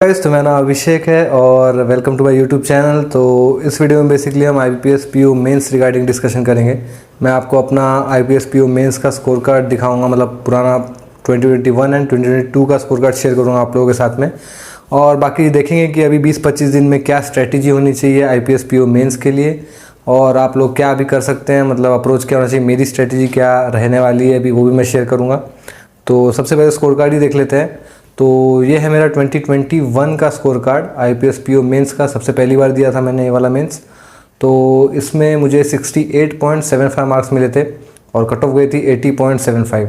Guys, तो मेरा नाम अभिषेक है और welcome to my YouTube channel. तो इस वीडियो में बेसिकली हम IBPS PO mains regarding discussion करेंगे। मैं आपको अपना IBPS PO मेंस का स्कोर कार्ड दिखाऊंगा, मतलब पुराना 2021 एंड 2022 का स्कोर कार्ड शेयर करूंगा आप लोगों के साथ में। और बाकी देखेंगे कि अभी 20-25 दिन में क्या स्ट्रैटेजी होनी चाहिए IBPS PO मेंस के लिए, और आप लोग क्या भी कर सकते हैं, मतलब अप्रोच क्या होना चाहिए, मेरी स्ट्रैटेजी क्या रहने वाली है अभी वो भी मैं शेयर करूँगा। तो सबसे पहले स्कोर कार्ड ही देख लेते हैं। तो ये है मेरा 2021 का score card IBPS PO mains का। सबसे पहली बार दिया था मैंने ये वाला मेंस। तो इसमें मुझे 68.75 मार्क्स मिले थे और कट ऑफ गई थी 80.75।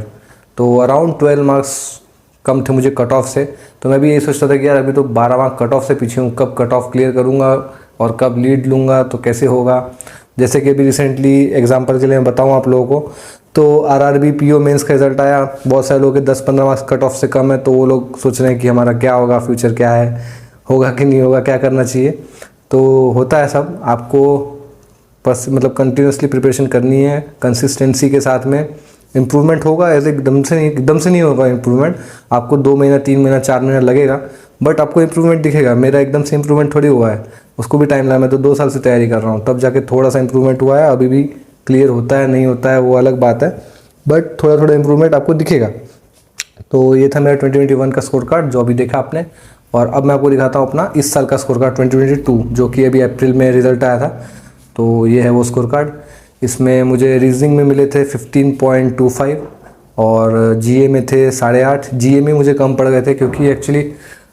तो अराउंड 12 मार्क्स कम थे मुझे कट ऑफ से। तो मैं भी यही सोचता था कि यार अभी तो 12 मार्क्स कट ऑफ से पीछे हूँ, कब कट ऑफ क्लियर करूँगा और कब लीड लूँगा तो कैसे होगा। जैसे कि अभी रिसेंटली एग्जांपल के लिए मैं बताऊँ आप लोगों को, तो RRB PO मेंस का रिजल्ट आया। बहुत सारे लोगों के 10-15 मार्क्स कट ऑफ से कम है, तो वो लोग सोच रहे हैं कि हमारा क्या होगा, फ्यूचर क्या है, होगा कि नहीं होगा, क्या करना चाहिए। तो होता है सब, आपको बस मतलब कंटिन्यूसली प्रिपरेशन करनी है, कंसिस्टेंसी के साथ में इम्प्रूवमेंट होगा। ऐसे एकदम से नहीं होगा इम्प्रूवमेंट, आपको 2 महीना 3 महीना 4 महीना लगेगा, बट आपको इम्प्रूवमेंट दिखेगा। मेरा एकदम से इम्प्रूवमेंट थोड़ी हुआ है, उसको भी टाइम लगा। मैं तो 2 साल से तैयारी कर रहा हूँ, तब जाके थोड़ा सा इम्प्रूवमेंट हुआ है। अभी भी क्लियर होता है नहीं होता है वो अलग बात है, बट थोड़ा थोड़ा इम्प्रूवमेंट आपको दिखेगा। तो ये था मेरा 2021 का स्कोर कार्ड जो अभी देखा आपने। और अब मैं आपको दिखाता हूँ अपना इस साल का स्कोर कार्ड 2022, जो कि अभी अप्रैल में रिजल्ट आया था। तो ये है वो स्कोर कार्ड। इसमें मुझे रीजनिंग में मिले थे 15.25 और GA में थे 8.5। GA में मुझे कम पड़ गए थे क्योंकि एक्चुअली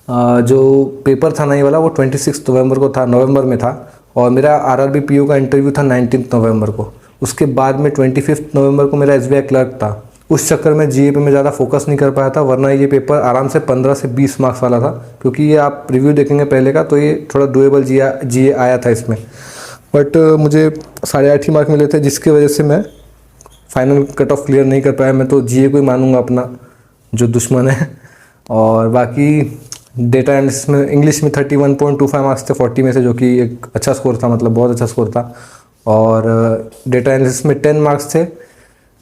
जो पेपर था ना ये वाला, वो 26 नवंबर को था, नवंबर में था। और मेरा RRB PO का इंटरव्यू था 19 नवंबर को। उसके बाद में 25 नवंबर को मेरा SBI क्लर्क था। उस चक्कर में GA पे मैं ज़्यादा फोकस नहीं कर पाया था, वरना ये पेपर आराम से 15 से 20 मार्क्स वाला था। क्योंकि ये आप रिव्यू देखेंगे पहले का, तो ये थोड़ा डुएबल GA आया था इसमें। बट मुझे 8.5 ही मार्क मिले थे, जिसकी वजह से मैं फाइनल कट ऑफ क्लियर नहीं कर पाया। मैं तो GA को ही मानूंगा अपना जो दुश्मन है। और बाकी डेटा एनालिसिस में इंग्लिश में 31.25 मार्क्स थे 40 में से, जो कि एक अच्छा स्कोर था, मतलब बहुत अच्छा स्कोर था। और डेटा एनालिसिस में 10 मार्क्स थे,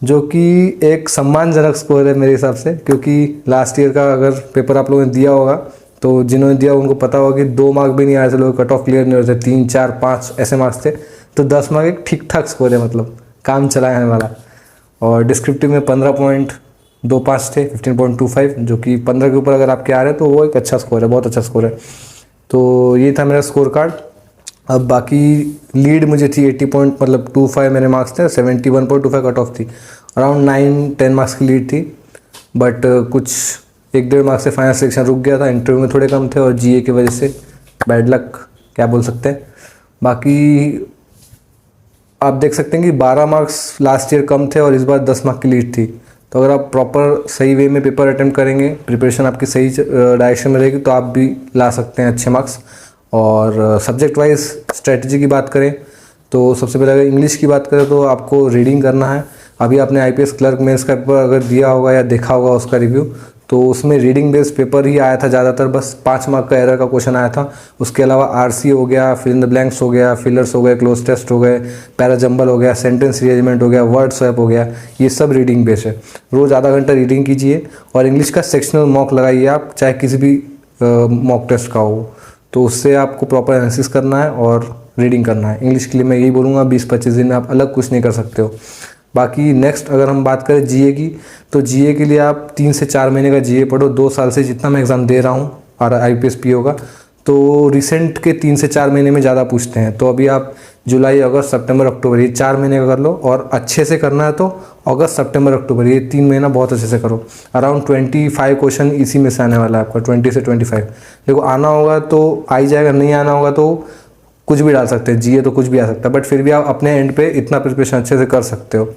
जो कि एक सम्मानजनक स्कोर है मेरे हिसाब से। क्योंकि लास्ट ईयर का अगर पेपर आप लोगों ने दिया होगा, तो जिन्होंने दिया उनको पता होगा कि 2 मार्क भी नहीं आए थे, लोग कट ऑफ क्लियर नहीं होते, 3, 4, 5 ऐसे मार्क्स थे। तो 10 मार्क एक ठीक ठाक स्कोर है, मतलब काम चलाने वाला। और डिस्क्रिप्टिव में 15.25 थे 15.25, जो कि 15 के ऊपर अगर आपके आ रहे हैं तो वो एक अच्छा स्कोर है, बहुत अच्छा स्कोर है। तो ये था मेरा स्कोर कार्ड। अब बाकी लीड मुझे थी 80.25 मेरे मार्क्स थे, 71.25 कट ऑफ थी। अराउंड 9-10 मार्क्स की लीड थी, बट कुछ 1-1.5 मार्क्स से फाइनल सिलेक्शन रुक गया था। इंटरव्यू में थोड़े कम थे और GA की वजह से बैड लक क्या बोल सकते हैं। बाकी आप देख सकते हैं कि 12 मार्क्स लास्ट ईयर कम थे और इस बार 10 मार्क्स की लीड थी। तो अगर आप प्रॉपर सही वे में पेपर अटेम्प्ट करेंगे, प्रिपरेशन आपकी सही डायरेक्शन में रहेगी, तो आप भी ला सकते हैं अच्छे मार्क्स। और सब्जेक्ट वाइज स्ट्रेटजी की बात करें तो सबसे पहले अगर इंग्लिश की बात करें तो आपको रीडिंग करना है। अभी आपने IPS क्लर्क मेंस का पेपर अगर दिया होगा या देखा होगा उसका रिव्यू, तो उसमें रीडिंग बेस्ड पेपर ही आया था ज़्यादातर, बस 5 मार्क का एरर का क्वेश्चन आया था। उसके अलावा RC हो गया, फिल इन द ब्लैंक्स हो गया, फिलर्स हो गए, क्लोज टेस्ट हो गए, पैराजम्बल हो गया, सेंटेंस रीअरेंजमेंट हो गया, वर्ड स्वैप हो गया, ये सब रीडिंग बेस्ड है। रोज़ आधा घंटा रीडिंग कीजिए और इंग्लिश का सेक्शनल मॉक लगाइए आप, चाहे किसी भी मॉक टेस्ट का हो। तो उससे आपको प्रॉपर एनालिसिस करना है और रीडिंग करना है। इंग्लिश के लिए मैं यही बोलूँगा, 20-25 दिन में आप अलग कुछ नहीं कर सकते हो। बाकी नेक्स्ट अगर हम बात करें GA की, तो GA के लिए आप 3 से 4 महीने का GA पढ़ो। 2 साल से जितना मैं एग्ज़ाम दे रहा हूँ और IBPS PO का, तो रिसेंट के 3 से 4 महीने में ज़्यादा पूछते हैं। तो अभी आप जुलाई, अगस्त, सितंबर, अक्टूबर, ये 4 महीने का कर लो। और अच्छे से करना है तो अगस्त, सितंबर, अक्टूबर, ये 3 महीना बहुत अच्छे से करो। अराउंड 25 क्वेश्चन इसी में से आने वाला है आपका, 20 से 25। देखो आना होगा तो आ ही जाएगा, नहीं आना होगा तो कुछ भी डाल सकते हैं। GA तो कुछ भी आ सकता है, बट फिर भी आप अपने एंड पे इतना प्रिपरेशन अच्छे से कर सकते हो।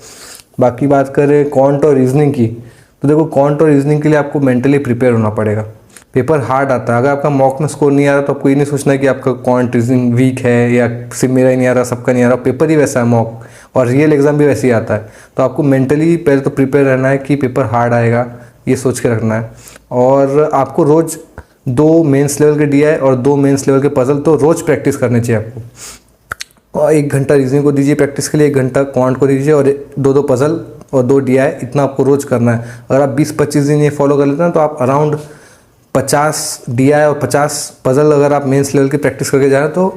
बाकी बात करें क्वांट और रीजनिंग की, तो देखो क्वांट और रीजनिंग के लिए आपको मेंटली प्रिपेयर होना पड़ेगा। पेपर हार्ड आता है। अगर आपका मॉक में स्कोर नहीं आ रहा तो आपको ये नहीं सोचना है कि आपका क्वांट रीजनिंग वीक है या सिर्फ मेरा ही नहीं आ रहा, सबका नहीं आ रहा। पेपर ही वैसा है मॉक, और रियल एग्जाम भी वैसे ही आता है। तो आपको मेंटली पहले तो प्रिपेयर रहना है कि पेपर हार्ड आएगा, ये सोच के रखना है। और आपको रोज़ 2 मेंस लेवल के DI और 2 मेंस लेवल के पजल तो रोज़ प्रैक्टिस करने चाहिए आपको। और 1 घंटा रीजनिंग को दीजिए प्रैक्टिस के लिए, 1 घंटा क्वांट को दीजिए, और 2 पजल और 2 DI, इतना आपको रोज़ करना है। अगर आप 20-25 दिन ये फॉलो कर लेते हैं तो आप अराउंड 50 DI और 50 पजल अगर आप मेंस लेवल की प्रैक्टिस करके जा रहे हैं तो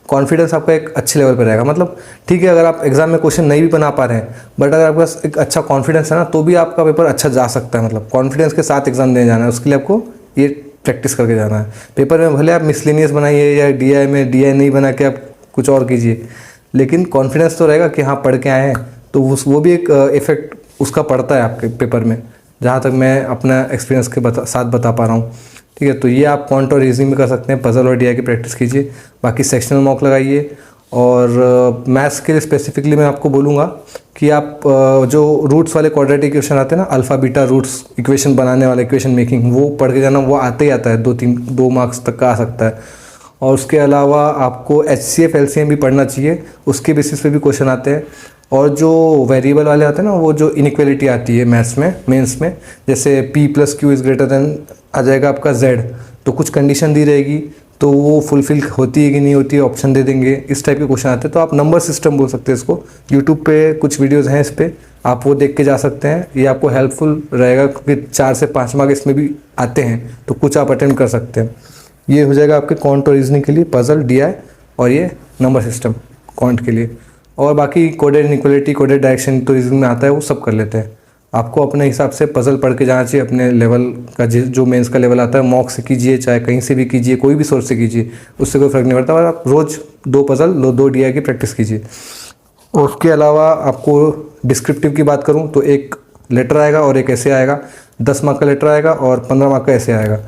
कॉन्फिडेंस आपका एक अच्छे लेवल पर रहेगा। मतलब ठीक है, अगर आप एग्जाम में क्वेश्चन नहीं भी बना पा रहे हैं बट अगर आपके पास एक अच्छा कॉन्फिडेंस है ना तो भी आपका पेपर अच्छा जा सकता है। मतलब कॉन्फिडेंस के साथ एग्जाम देने जाना है, उसके लिए आपको ये प्रैक्टिस करके जाना है। पेपर में भले आप मिसलेनियस बनाइए या DI में DI नहीं बना के आप कुछ और कीजिए, लेकिन कॉन्फिडेंस तो रहेगा कि हाँ पढ़ के आए हैं, तो वो भी एक इफेक्ट उसका पड़ता है आपके पेपर में, जहाँ तक मैं अपना एक्सपीरियंस के साथ बता पा रहा हूँ। ठीक है, तो ये आप क्वांट और रीजनिंग में कर सकते हैं, पजल और DI की प्रैक्टिस कीजिए। बाकी सेक्शनल मॉक लगाइए। और मैथ्स के लिए स्पेसिफिकली मैं आपको बोलूँगा कि आप जो रूट्स वाले क्वाड्रेटिक इक्वेशन आते हैं ना, अल्फ़ा बीटा रूट्स इक्वेशन बनाने वाला इक्वेशन मेकिंग, वो पढ़ के जाना। वो आते ही आता है, 2 मार्क्स तक का आ सकता है। और उसके अलावा आपको HCF LCM भी पढ़ना चाहिए, उसके बेसिस पे भी क्वेश्चन आते हैं। और जो वेरिएबल वाले आते हैं ना, वो जो इनइक्वालिटी आती है मैथ्स में, मेंस में, जैसे P+Q इज़ ग्रेटर देन आ जाएगा आपका Z, तो कुछ कंडीशन दी रहेगी तो वो फुलफिल होती है कि नहीं होती है, ऑप्शन दे देंगे, इस टाइप के क्वेश्चन आते हैं। तो आप नंबर सिस्टम बोल सकते हैं इसको। यूट्यूब पे कुछ वीडियोज़ हैं इस पर, आप वो देख के जा सकते हैं। ये आपको हेल्पफुल रहेगा क्योंकि 4 से 5 मार्क्स इसमें भी आते हैं, तो कुछ आप अटेम्प्ट कर सकते हैं। ये हो जाएगा आपके क्वांट और रीजनिंग के लिए, पजल, DI और ये नंबर सिस्टम क्वांट के लिए। और बाकी कोडेड इनइक्वालिटी, कोडेड डायरेक्शन तो रीजनिंग में आता है, वो सब कर लेते हैं। आपको अपने हिसाब से पजल पढ़ के जाना चाहिए, अपने लेवल का जो मेंस का लेवल आता है। मॉक से कीजिए, चाहे कहीं से भी कीजिए, कोई भी सोर्स से कीजिए, उससे कोई फ़र्क नहीं पड़ता। और आप रोज़ 2 पजल 2 DI की प्रैक्टिस कीजिए। और उसके अलावा आपको डिस्क्रिप्टिव की बात करूँ तो एक लेटर आएगा और एक ऐसे आएगा। 10 मार्क का लेटर आएगा और 15 मार्क का ऐसे आएगा।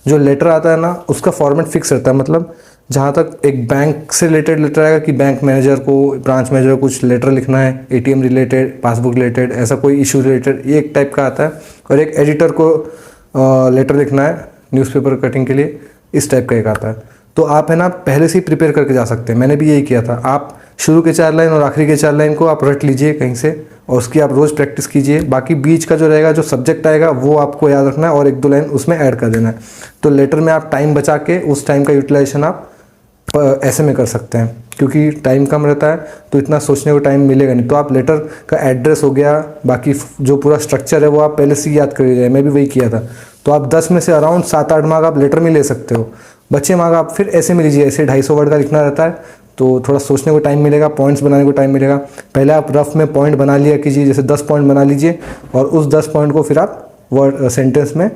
जो लेटर आता है ना, उसका फॉर्मेट फिक्स रहता है। मतलब जहाँ तक एक बैंक से रिलेटेड लेटर आएगा कि बैंक मैनेजर को, ब्रांच मैनेजर को कुछ लेटर लिखना है, ATM रिलेटेड, पासबुक रिलेटेड, ऐसा कोई इशू रिलेटेड, ये एक टाइप का आता है। और एक एडिटर को लेटर लिखना है न्यूज़पेपर कटिंग के लिए, इस टाइप का एक आता है। तो आप है ना पहले से ही प्रिपेयर करके जा सकते हैं। मैंने भी यही किया था। आप शुरू के 4 लाइन और आखिरी के 4 लाइन को आप रट लीजिए कहीं से, और उसकी आप रोज़ प्रैक्टिस कीजिए। बाकी बीच का जो रहेगा, जो सब्जेक्ट आएगा, वो आपको याद रखना है और 1-2 लाइन उसमें ऐड कर देना है। तो लेटर में आप टाइम बचा के उस टाइम का यूटिलाइजेशन आप ऐसे में कर सकते हैं, क्योंकि टाइम कम रहता है तो इतना सोचने को टाइम मिलेगा नहीं। तो आप लेटर का एड्रेस हो गया, बाकी जो पूरा स्ट्रक्चर है वो आप पहले से ही याद कर लीजिए। मैं भी वही किया था। तो आप 10 में से अराउंड 7-8 मार्क आप लेटर में ले सकते हो, बचे मार्क आप फिर ऐसे में लीजिए। ऐसे 250 वर्ड का लिखना रहता है, तो थोड़ा सोचने को टाइम मिलेगा, पॉइंट्स बनाने को टाइम मिलेगा। पहले आप रफ में पॉइंट बना लिया कीजिए, जैसे 10 पॉइंट बना लीजिए और उस 10 पॉइंट को फिर आप वर्ड सेंटेंस में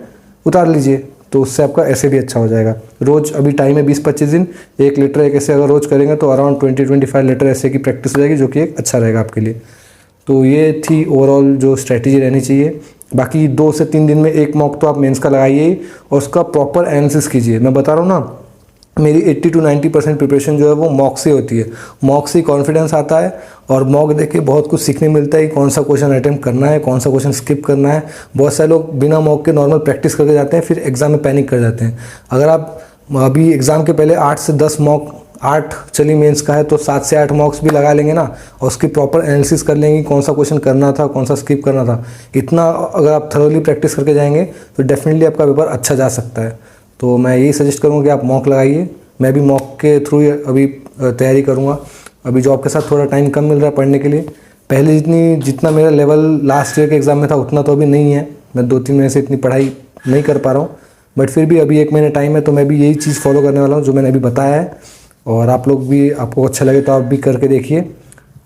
उतार लीजिए, तो उससे आपका ऐसे भी अच्छा हो जाएगा। रोज़ अभी टाइम है 20-25 दिन, 1 लेटर एक ऐसे अगर रोज़ करेंगे तो अराउंड 20-25 लेटर ऐसे की प्रैक्टिस हो जाएगी, जो कि एक अच्छा रहेगा आपके लिए। तो ये थी ओवरऑल जो स्ट्रैटेजी रहनी चाहिए। बाकी 2 से 3 दिन में 1 मॉक तो आप मेंस का लगाइए और उसका प्रॉपर एनालिसिस कीजिए। मैं बता रहा हूँ ना, मेरी 80-90% प्रिपरेशन जो है वो मॉक से होती है। मॉक से कॉन्फिडेंस आता है और मॉक देख के बहुत कुछ सीखने मिलता है कि कौन सा क्वेश्चन अटेम्प्ट करना है, कौन सा क्वेश्चन स्किप करना है। बहुत सारे लोग बिना मॉक के नॉर्मल प्रैक्टिस करके जाते हैं, फिर एग्जाम में पैनिक कर जाते हैं। अगर आप अभी एग्ज़ाम के पहले 8 से 10 मॉक, 8 चलिए मेंस का है तो 7 से 8 मॉक्स भी लगा लेंगे ना, और उसकी प्रॉपर एनालिसिस कर लेंगे कौन सा क्वेश्चन करना था, कौन सा स्किप करना था। इतना अगर आप थरोली प्रैक्टिस करके जाएंगे तो डेफिनेटली आपका पेपर अच्छा जा सकता है। तो मैं यही सजेस्ट करूँगा कि आप मॉक लगाइए। मैं भी मॉक के थ्रू अभी तैयारी करूँगा। अभी जॉब के साथ थोड़ा टाइम कम मिल रहा है पढ़ने के लिए। पहले जितना मेरा लेवल लास्ट ईयर के एग्ज़ाम में था उतना तो अभी नहीं है। मैं 2-3 महीने से इतनी पढ़ाई नहीं कर पा रहा हूँ, बट फिर भी अभी 1 महीने टाइम है, तो मैं भी यही चीज़ फॉलो करने वाला हूँ जो मैंने अभी बताया है। और आप लोग भी, आपको अच्छा लगे तो आप भी करके देखिए।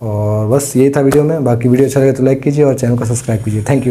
और बस यही था वीडियो में। बाकी वीडियो अच्छा लगे तो लाइक कीजिए और चैनल को सब्सक्राइब कीजिए। Thank you.